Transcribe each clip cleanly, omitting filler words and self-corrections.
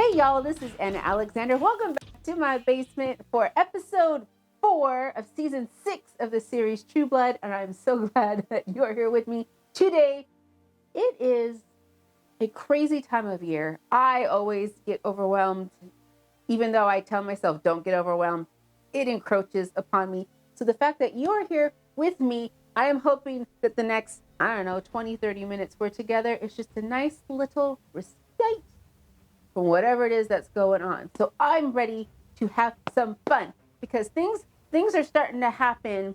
Hey y'all, this is Anna Alexander. Welcome back to my basement for episode 4 of season 6 of the series True Blood, and I'm so glad that you are here with me today. It is a crazy time of year. I always get overwhelmed, even though I tell myself don't get overwhelmed. It encroaches upon me. So the fact that you're here with me, I am hoping that the next, 20, 30 minutes we're together is just a nice little respite from whatever it is that's going on. So I'm ready to have some fun because things are starting to happen.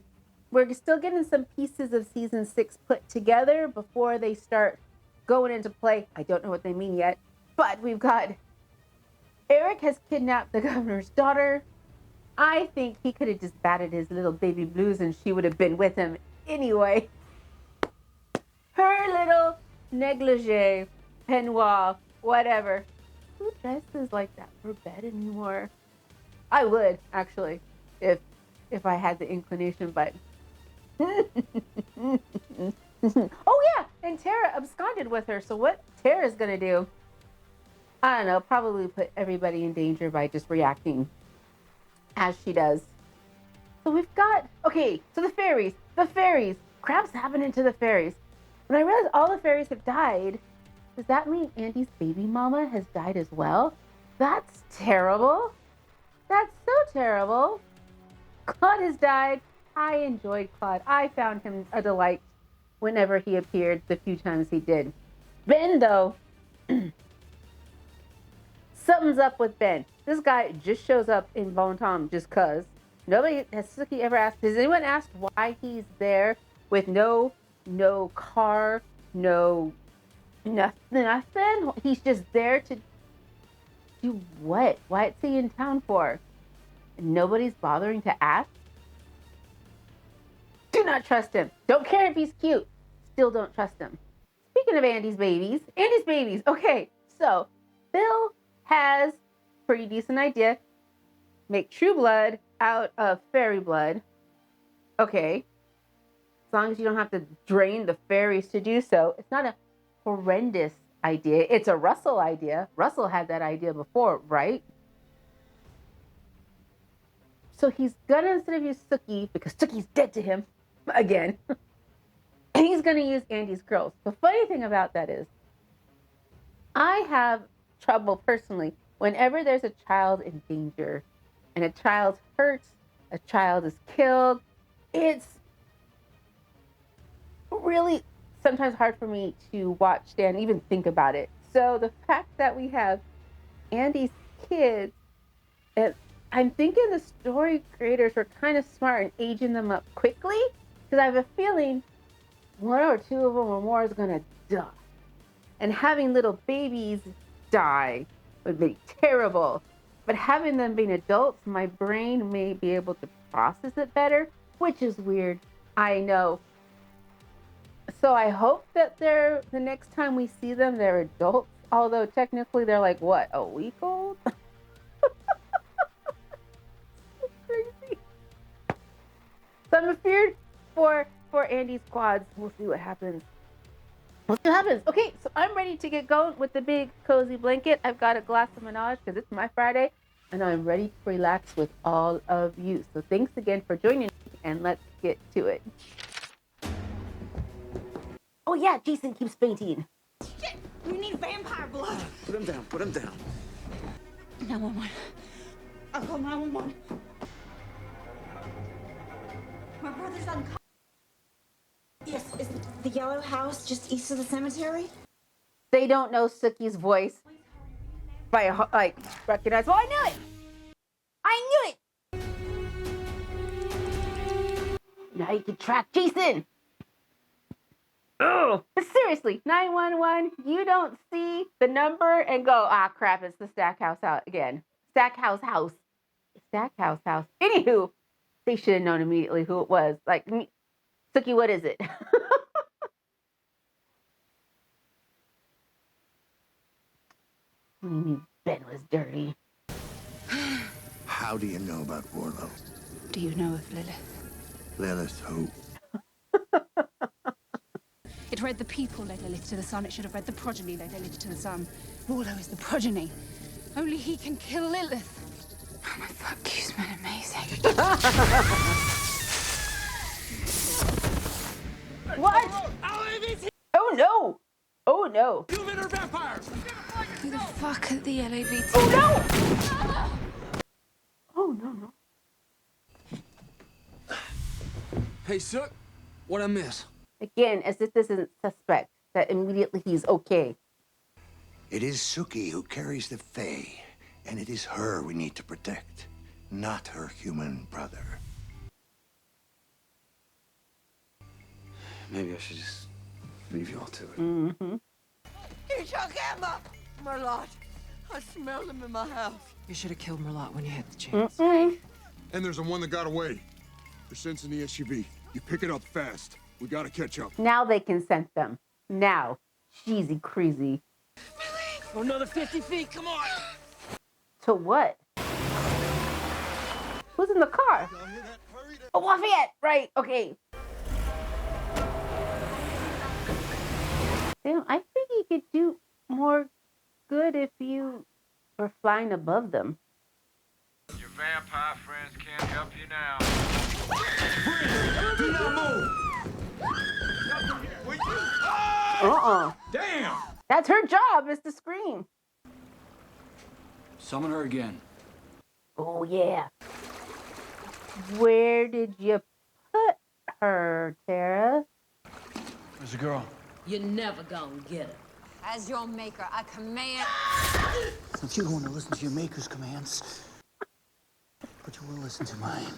We're still getting some pieces of season 6 put together before they start going into play. I don't know what they mean yet, but we've got Eric has kidnapped the governor's daughter. I think he could have just batted his little baby blues and she would have been with him anyway. Her little negligee, peignoir, whatever. Who dresses like that for bed anymore? I would, actually, if I had the inclination, but oh yeah, and Tara absconded with her. So what Tara's gonna do? I don't know, probably put everybody in danger by just reacting as she does. So we've got, okay, so the fairies. Crap's happening to the fairies. When I realized all the fairies have died, does that mean Andy's baby mama has died as well? That's terrible. That's so terrible. Claude has died. I enjoyed Claude. I found him a delight whenever he appeared, the few times he did. Ben, though, something's up with Ben. This guy just shows up in Bon Tom just because. Nobody has Suki ever asked. Has anyone asked why he's there with no car, no nothing? He's just there to do what? What's he in town for? And nobody's bothering to ask? Do not trust him. Don't care if he's cute. Still don't trust him. Speaking of Andy's babies. Okay, so Bill has a pretty decent idea. Make True Blood out of fairy blood. Okay. As long as you don't have to drain the fairies to do so. It's not a horrendous idea. It's a Russell idea. Russell had that idea before, right? So he's gonna, instead of use Suki, because Suki's dead to him again, he's gonna use Andy's curls. The funny thing about that is, I have trouble personally whenever there's a child in danger and a child hurts, a child is killed. It's really sometimes hard for me to watch and even think about it. So the fact that we have Andy's kids, and I'm thinking the story creators were kind of smart in aging them up quickly, because I have a feeling one or two of them or more is going to die. And having little babies die would be terrible. But having them being adults, my brain may be able to process it better, which is weird. I know. So I hope that the next time we see them, they're adults. Although technically they're like, what, a week old? So crazy. So I'm afraid for Andy's quads. We'll see what happens. Okay, so I'm ready to get going with the big cozy blanket. I've got a glass of Menage because it's my Friday, and I'm ready to relax with all of you. So thanks again for joining me, and let's get to it. Oh yeah, Jason keeps fainting. Shit! We need vampire blood! Put him down. 911. I'll call 911. My brother's unconscious. Yes, is the yellow house just east of the cemetery? They don't know Suki's voice by recognize. Well, I knew it. Now you can track Jason. Oh, but seriously, 911. You don't see the number and go, crap, it's the Stackhouse house again. Stackhouse house. Anywho, they should have known immediately who it was. Like, Suki, what is it? Ben was dirty. How do you know about Warlow? Do you know of Lilith? Lilith who? It read the people led Lilith to the sun. It should have read the progeny led Lilith to the sun. Warlow is the progeny. Only he can kill Lilith. Oh my fuck, you've been amazing. What? Oh no! Oh no! Human or vampire? Who the fuck are the LAVT? Oh no! Oh no no! Hey, Sook, what'd I miss? Again, as if this isn't suspect that immediately he's okay. It is Suki who carries the Fae, and it is her we need to protect, not her human brother. Maybe I should just leave y'all to it. Mm-hmm. He took Emma! Merlot, I smelled him in my house. You should have killed Merlot when you had the chance. Mm-mm. And there's the one that got away. They're sensing the SUV. You pick it up fast. We gotta catch up. Now they can sense them. Now. Cheesy crazy. Oh, another 50 feet, come on! To what? Who's in the car? Oh, Lafayette! Right, okay. Damn, I think you could do more good if you were flying above them. Your vampire friends can't help you now. Do not move! Damn! That's her job, is to scream. Summon her again. Oh, yeah. Where did you put her, Tara? Where's the girl? You're never gonna get her. As your maker, I command. If you're going to listen to your maker's commands, but you will listen to mine.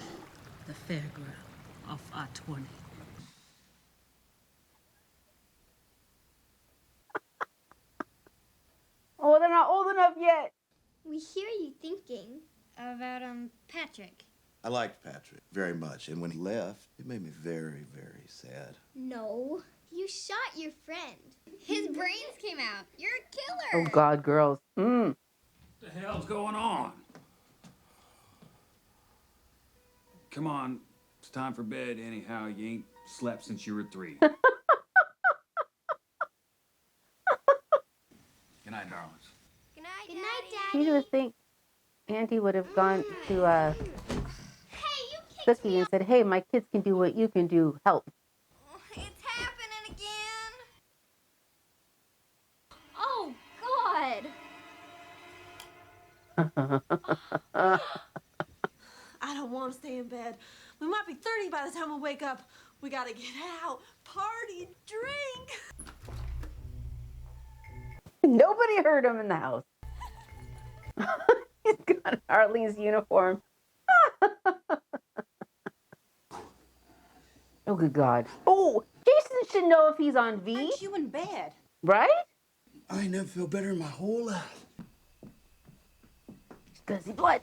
The fairground off I-20. Oh, they're not old enough yet. We hear you thinking about, Patrick. I liked Patrick very much, and when he left, it made me very, very sad. No, you shot your friend. His brains came out. You're a killer. Oh, God, girls. What the hell's going on? Come on, it's time for bed anyhow. You ain't slept since you were 3. Good night, darlings. Good night, Daddy. You would think Andy would have gone to Hey, you kicked Cookie me and up. said, hey, my kids can do what you can do. Help. It's happening again. Oh, God. I don't want to stay in bed. We might be 30 by the time we wake up. We gotta get out, party, drink. Nobody heard him in the house. He's got Arlene's uniform. Oh, good God. Oh, Jason should know if he's on V. Aren't you in bed? Right? I never felt better in my whole life. Because he blood.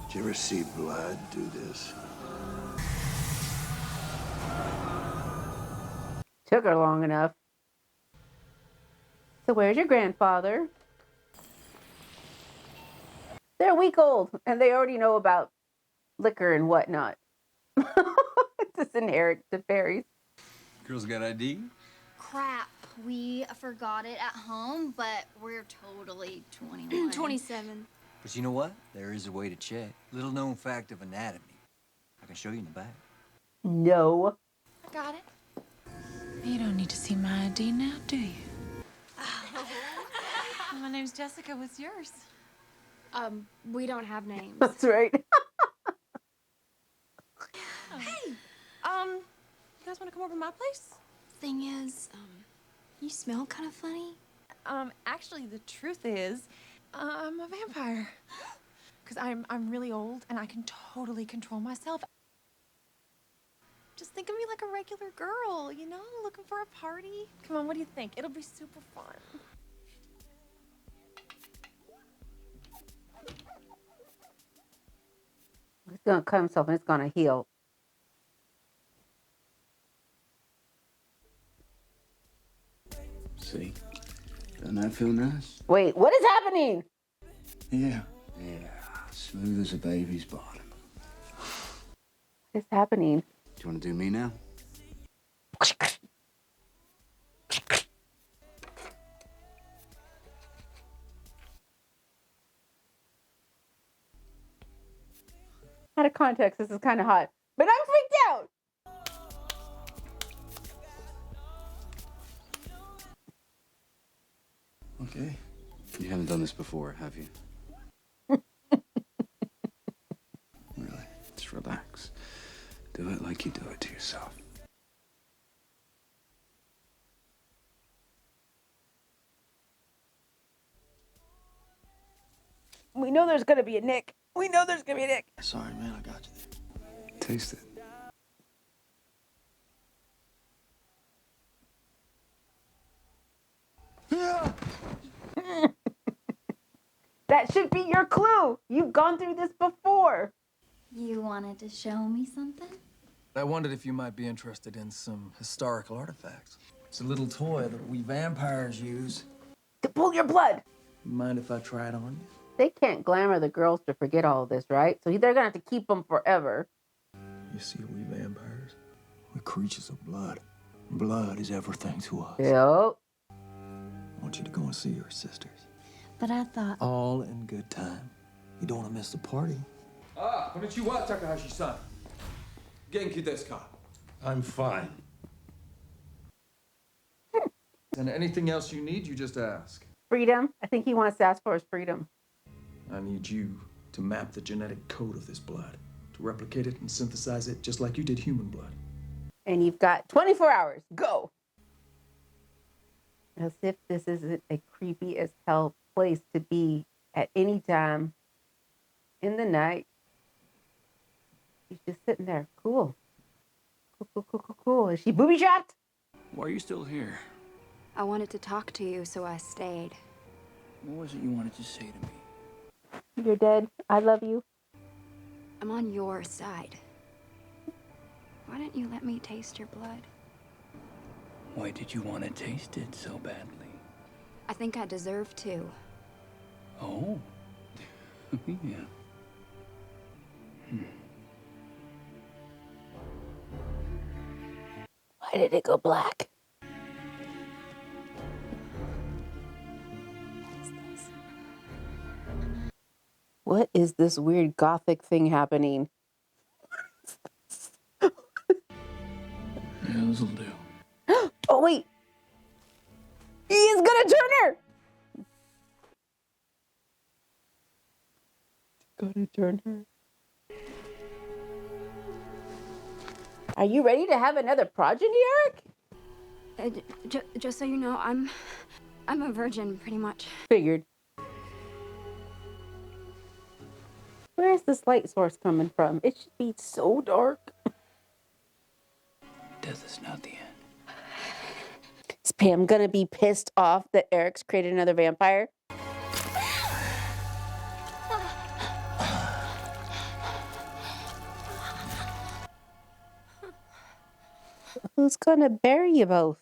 Did you ever see blood do this? Took her long enough. So where's your grandfather? They're a week old, and they already know about liquor and whatnot. It's inherent to fairies. Girls got ID? Crap. We forgot it at home, but we're totally 21. 27. But you know what? There is a way to check. Little known fact of anatomy. I can show you in the back. No. I got it. You don't need to see my ID now, do you? My name's Jessica. What's yours? We don't have names. That's right. Hey, you guys want to come over to my place? Thing is, you smell kind of funny. Actually, the truth is, I'm a vampire. Because I'm really old and I can totally control myself. Just think of me like a regular girl, you know, looking for a party. Come on, what do you think? It'll be super fun. He's gonna cut himself and it's gonna heal. See? Doesn't that feel nice? Wait, what is happening? Yeah. Yeah. Smooth as a baby's bottom. What is happening? you want to do me now? Out of context, this is kind of hot, but I'm freaked out. Okay. You haven't done this before, have you? Really? Just relax. Do it like you do it to yourself. We know there's gonna be a Nick. We know there's gonna be a Nick. Sorry, man, I got you there. Taste it. That should be your clue. You've gone through this before. You wanted to show me something? I wondered if you might be interested in some historical artifacts. It's a little toy that we vampires use. To pull your blood. Mind if I try it on you? They can't glamour the girls to forget all of this, right? So they're gonna have to keep them forever. You see, we vampires, we're creatures of blood. Blood is everything to us. Yep. I want you to go and see your sisters. But I thought... All in good time. You don't want to miss the party. Ah, konnichiwa, Takahashi-san. Genki desu ka? I'm fine. And anything else you need, you just ask. Freedom. I think he wants to ask for his freedom. I need you to map the genetic code of this blood, to replicate it and synthesize it just like you did human blood. And you've got 24 hours. Go. As if this isn't a creepy as hell place to be at any time in the night. She's just sitting there. Cool. Cool. Is she booby trapped? Why are you still here? I wanted to talk to you, so I stayed. What was it you wanted to say to me? You're dead. I love you. I'm on your side. Why didn't you let me taste your blood? Why did you want to taste it so badly? I think I deserve to. Oh. Yeah. Why did it go black? What is this weird gothic thing happening? Yeah, this'll do. Oh, wait. He is gonna turn her. Gonna turn her. Are you ready to have another progeny, Eric? Just so you know, I'm a virgin, pretty much. Figured. Where's this light source coming from? It should be so dark. Death is not the end. Is Pam gonna be pissed off that Eric's created another vampire? Who's gonna bury you both?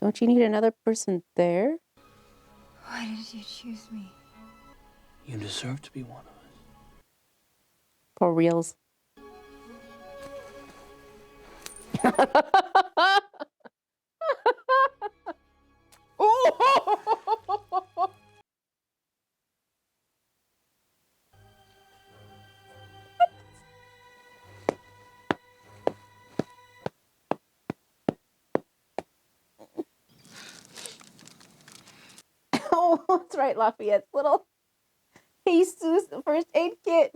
Don't you need another person there? Why did you choose me? You deserve to be one of us. For reals. Oh, that's right, Lafayette's little Jesus first aid kit.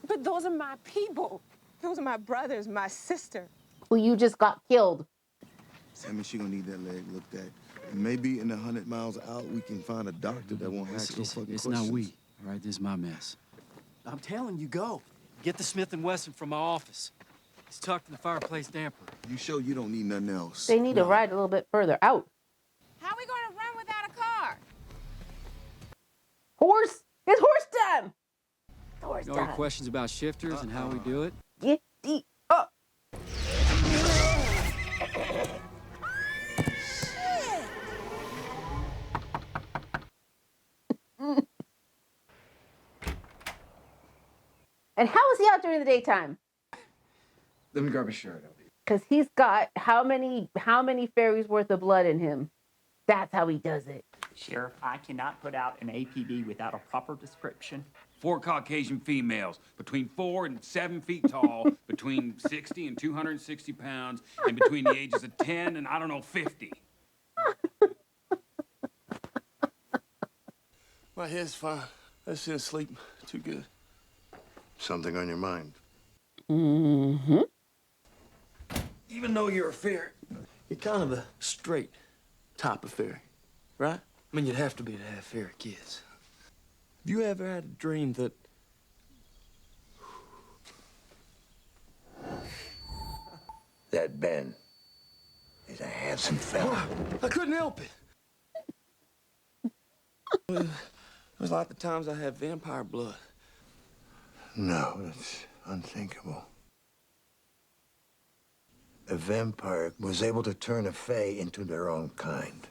But those are my people. Those are my brothers, my sister. Who you just got killed. Sammy, she gonna need that leg looked at. And maybe in 100 miles out, we can find a doctor that won't ask no fucking It's questions. not we, all right? This is my mess. I'm telling you, go. Get the Smith & Wesson from my office. It's tucked in the fireplace damper. You sure you don't need nothing else? They need to ride a little bit further out. How are we going to run without a car? Horse! It's horse time! Horse All your time. questions about shifters and how we do it? Get the up! And how is he out during the daytime? Let me grab a shirt. Because he's got how many fairies worth of blood in him? That's how he does it. Sheriff, I cannot put out an APB without a proper description. 4 Caucasian females, between 4 and 7 feet tall, between 60 and 260 pounds, and between the ages of 10 and, 50. My head's fine. I just didn't sleep too good. Something on your mind? Mm-hmm. Even though you're a fairy, you're kind of a straight type of fairy, right? I mean, you'd have to be to have fairy kids. Have you ever had a dream that... That Ben is a handsome fella. I couldn't help it. It was like the times I had vampire blood. No, that's unthinkable. A vampire was able to turn a fae into their own kind.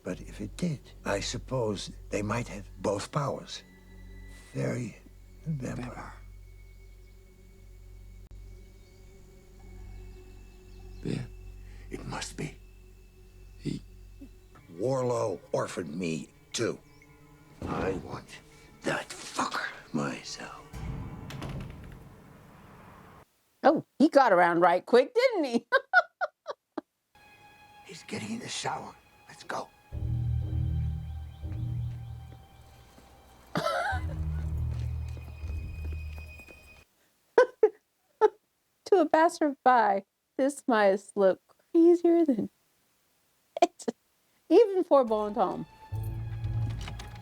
But if it did, I suppose they might have both powers. Fairy and vampire. Ben? It must be. Warlow orphaned me, too. I want that fucker myself. Oh, he got around right quick, didn't he? He's getting in the shower. Let's go. To a passerby, this mice look crazier than it. Even for Bon Tom.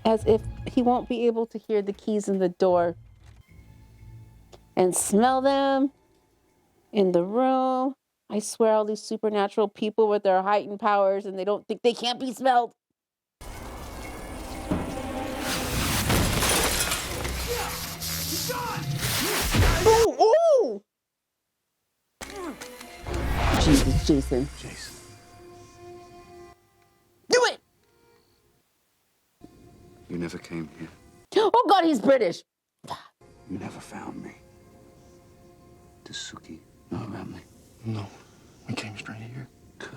As if he won't be able to hear the keys in the door and smell them in the room. I swear all these supernatural people with their heightened powers and they don't think they can't be smelled. Ooh, ooh! Jesus, Jason. Jason. Do it! You never came here. Oh God, he's British. You never found me. To Suki, not around me. No, we came straight here. Good.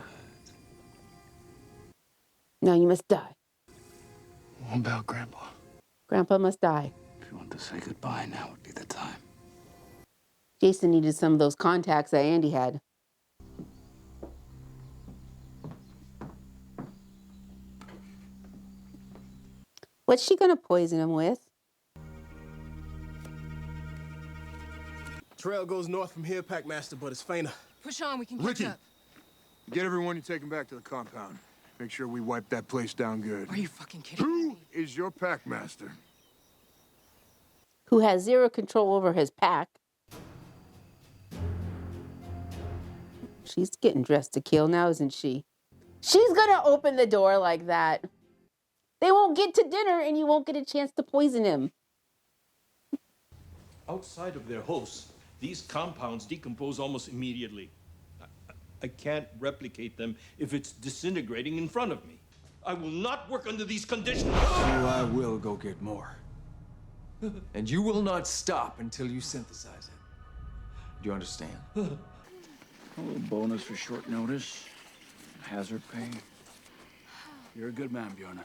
Now you must die. What about Grandpa? Grandpa must die. If you want to say goodbye, now would be the time. Jason needed some of those contacts that Andy had. What's she gonna poison him with? Trail goes north from here, Packmaster, but it's fainter. Push on, we can catch Ricky, up. get everyone you taking back to the compound. Make sure we wipe that place down good. Are you fucking kidding Who me? is your Packmaster? Who has zero control over his pack. She's getting dressed to kill now, isn't she? She's gonna open the door like that. They won't get to dinner and you won't get a chance to poison him. Outside of their hosts, these compounds decompose almost immediately. I can't replicate them if it's disintegrating in front of me. I will not work under these conditions. So I will go get more. And you will not stop until you synthesize it. Do you understand? A little bonus for short notice. Hazard pay. You're a good man, Bjorn.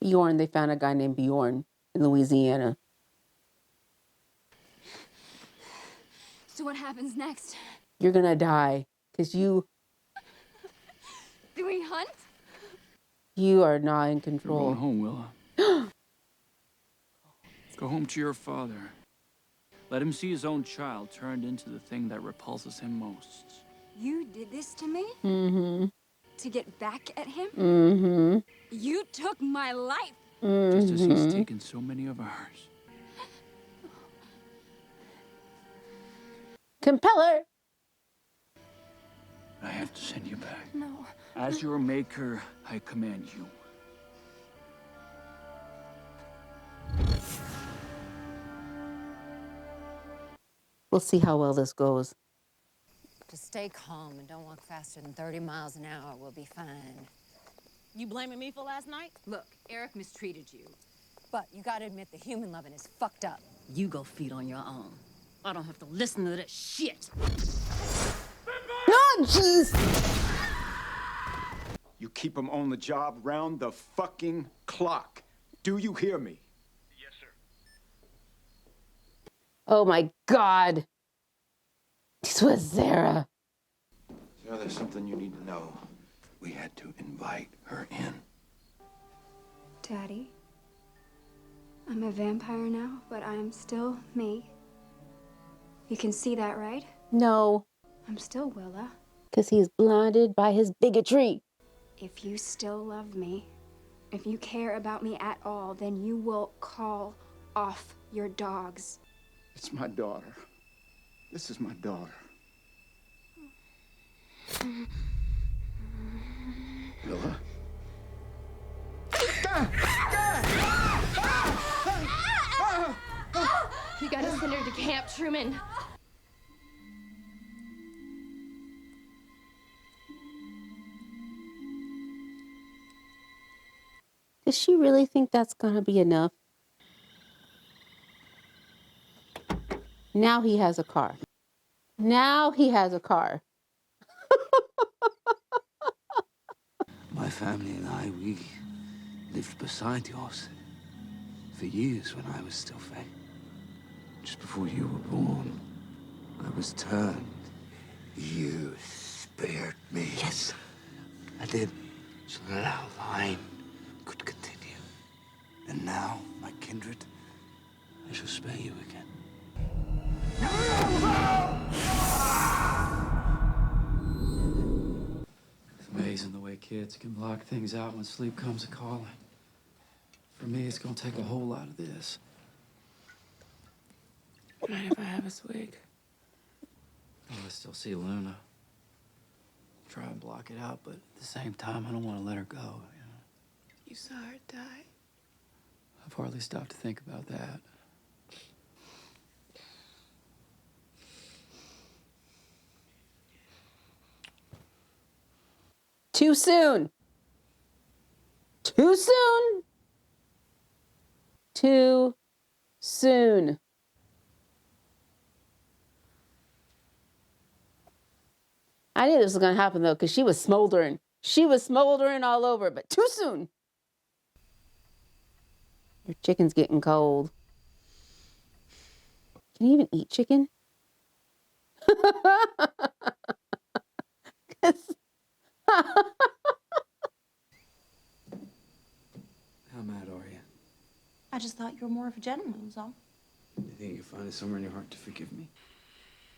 Bjorn, they found a guy named Bjorn in Louisiana. So what happens next? You're gonna die because you Do we hunt? are not in You're control. going home, Willa. Go home to your father. Let him see his own child turned into the thing that repulses him most. You did this to me? Mm-hmm. To get back at him? Mm-hmm. You took my life. Just as he's taken so many of ours. Compeller. I have to send you back. No. As your maker, I command you. We'll see how well this goes. Just stay calm and don't walk faster than 30 miles an hour. We'll be fine. You blaming me for last night? Look, Eric mistreated you. But you gotta admit the human loving is fucked up. You go feed on your own. I don't have to listen to that shit. Oh, jeez. You keep him on the job round the fucking clock. Do you hear me? Oh my God. This was Sarah. Sarah, there's something you need to know. We had to invite her in. Daddy, I'm a vampire now, but I am still me. You can see that, right? No, I'm still Willa. because he's blinded by his bigotry. If you still love me, if you care about me at all, then you will call off your dogs. It's my daughter. This is my daughter. Willa? You gotta send her to Camp Truman. Does she really think that's gonna be enough? Now he has a car. Now he has a car. My family and I, we lived beside yours for years when I was still Faye. Just before you were born, I was turned. You spared me. Yes, I did. So that our line could continue. And now, my kindred, I shall spare you again. It's amazing the way kids can block things out when sleep comes a-calling. For me, it's gonna take a whole lot of this. Mind if I have a swig? Oh, I still see Luna. Try and block it out, but at the same time, I don't want to let her go, you know? You saw her die. I've hardly stopped to think about that. Too soon. Too soon. Too soon. I knew this was going to happen, though, because she was smoldering. She was smoldering all over, but too soon. Your chicken's getting cold. Can you even eat chicken? How mad are you? I just thought you were more of a gentleman, was all. You think you can find it somewhere in your heart to forgive me?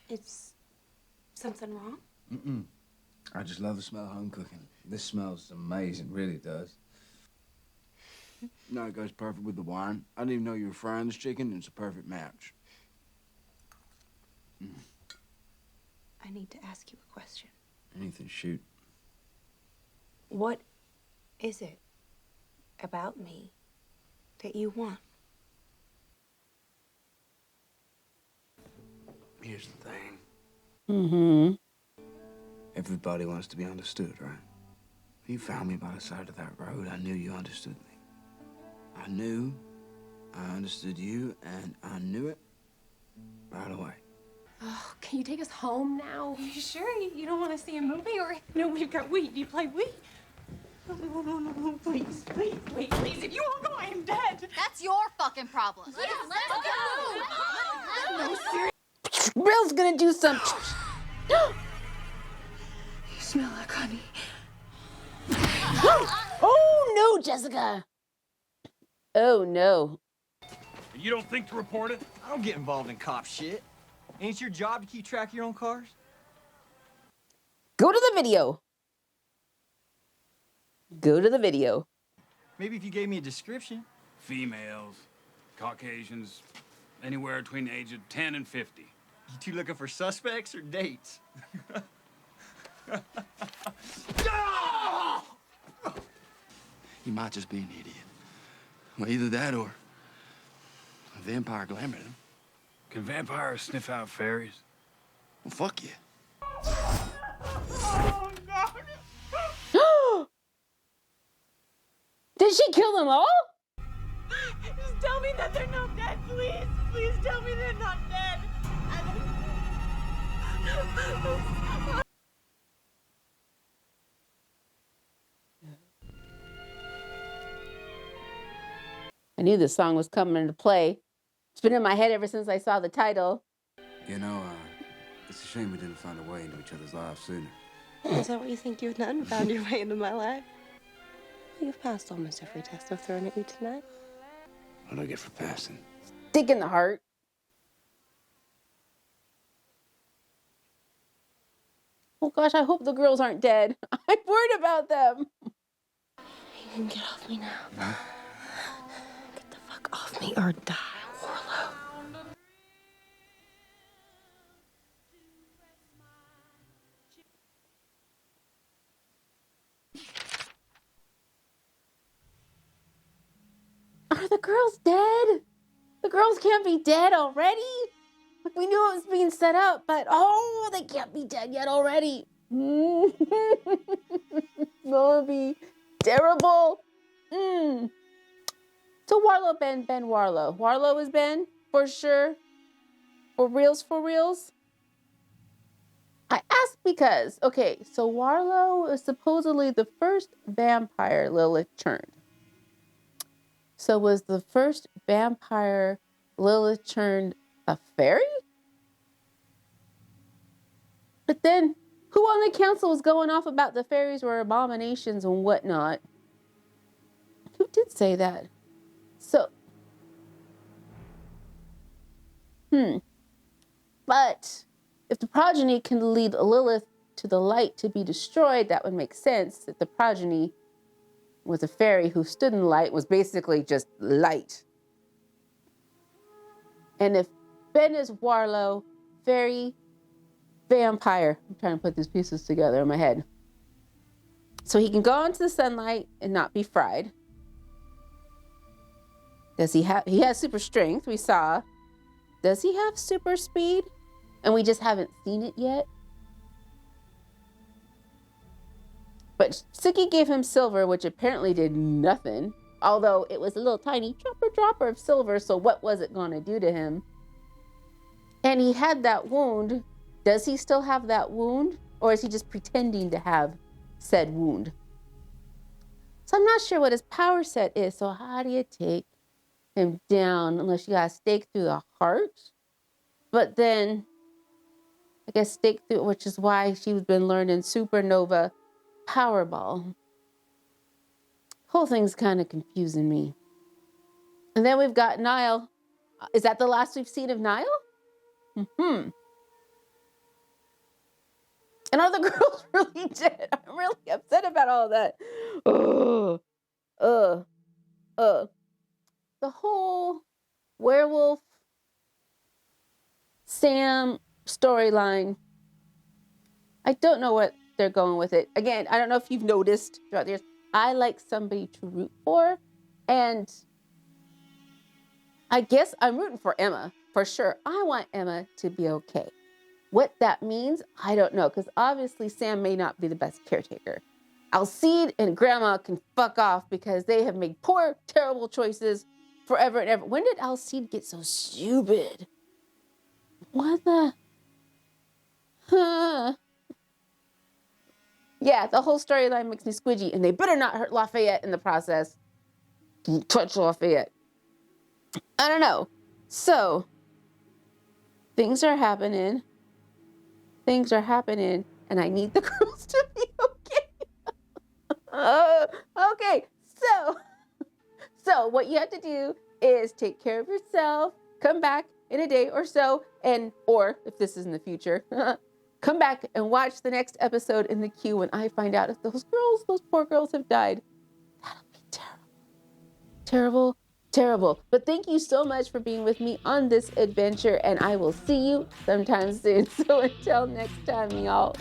Is something wrong? Mm-mm. I just love the smell of home cooking. This smells amazing, really does. No, it goes perfect with the wine. I didn't even know you were frying this chicken, and it's a perfect match. I need to ask you a question. Anything, shoot. What is it about me that you want? Here's the thing. Mm-hmm. Everybody wants to be understood, right? You found me by the side of that road. I knew you understood me. I knew I understood you, and I knew it right away. Oh, can you take us home now? Are you sure you don't want to see a movie? Or, no, we've got Wii. Do you play Wii? No, please, please, please, please. If you won't go, I am dead. That's your fucking problem. Let us go. No, seriously. Bill's gonna do something. You smell like honey. Oh, no, Jessica. Oh, no. And you don't think to report it? I don't get involved in cop shit. Ain't it your job to keep track of your own cars? Go to the video. Go to the video. Maybe if you gave me a description. Females, Caucasians, anywhere between the age of 10 and 50. You two looking for suspects or dates? He might just be an idiot. Well, either that or a vampire glamored him. Can vampires sniff out fairies? Well, fuck you. Oh, God. Did she kill them all? Just tell me that they're not dead, please. Please tell me they're not dead. I I knew this song was coming into play. It's been in my head ever since I saw the title. You know, it's a shame we didn't find a way into each other's lives sooner. Is that what you think you've done? Found your way into my life? You've passed almost every test I've thrown at you tonight. What do I get for passing? Stick in the heart. Oh gosh, I hope the girls aren't dead. I'm worried about them. You can get off me now. Get the fuck off me or die, Warlow. Are the girls dead? The girls can't be dead already? Like, we knew it was being set up, but oh, they can't be dead yet already. It's gonna be terrible. So Warlow, Ben Warlow. Warlow is Ben, for sure. For reals, for reals. I asked because, okay, so Warlow is supposedly the first vampire Lilith turned. So was the first vampire Lilith turned a fairy? But then, who on the council was going off about the fairies were abominations and whatnot? Who did say that? So, But if the progeny can lead Lilith to the light to be destroyed, that would make sense. That the progeny was a fairy who stood in the light, was basically just light. And if Ben is Warlow, fairy, vampire. I'm trying to put these pieces together in my head. So he can go into the sunlight and not be fried. Does he has super strength, we saw. Does he have super speed? And we just haven't seen it yet. But Suki gave him silver, which apparently did nothing. Although it was a little tiny dropper of silver, so what was it going to do to him? And he had that wound. Does he still have that wound? Or is he just pretending to have said wound? So I'm not sure what his power set is. So how do you take him down unless you got a stake through the heart? But then, I guess stake through, which is why she's been learning Supernova Powerball. Whole thing's kind of confusing me. And then we've got Niall. Is that the last we've seen of Niall? And are the girls really dead? I'm really upset about all that. The whole werewolf Sam storyline. I don't know what they're going with it. Again, I don't know if you've noticed throughout the years, I like somebody to root for. And I guess I'm rooting for Emma, for sure. I want Emma to be okay. What that means, I don't know, because obviously Sam may not be the best caretaker. Alcide and Grandma can fuck off because they have made poor, terrible choices forever and ever. When did Alcide get so stupid? What the? Yeah, the whole storyline makes me squidgy, and they better not hurt Lafayette in the process. Touch Lafayette. I don't know. So, things are happening. Things are happening, and I need the girls to be okay. Okay, so what you have to do is take care of yourself, come back in a day or so, or if this is in the future, come back and watch the next episode in the queue when I find out if those poor girls have died. That'll be terrible. Terrible, terrible. But thank you so much for being with me on this adventure, and I will see you sometime soon. So until next time, y'all.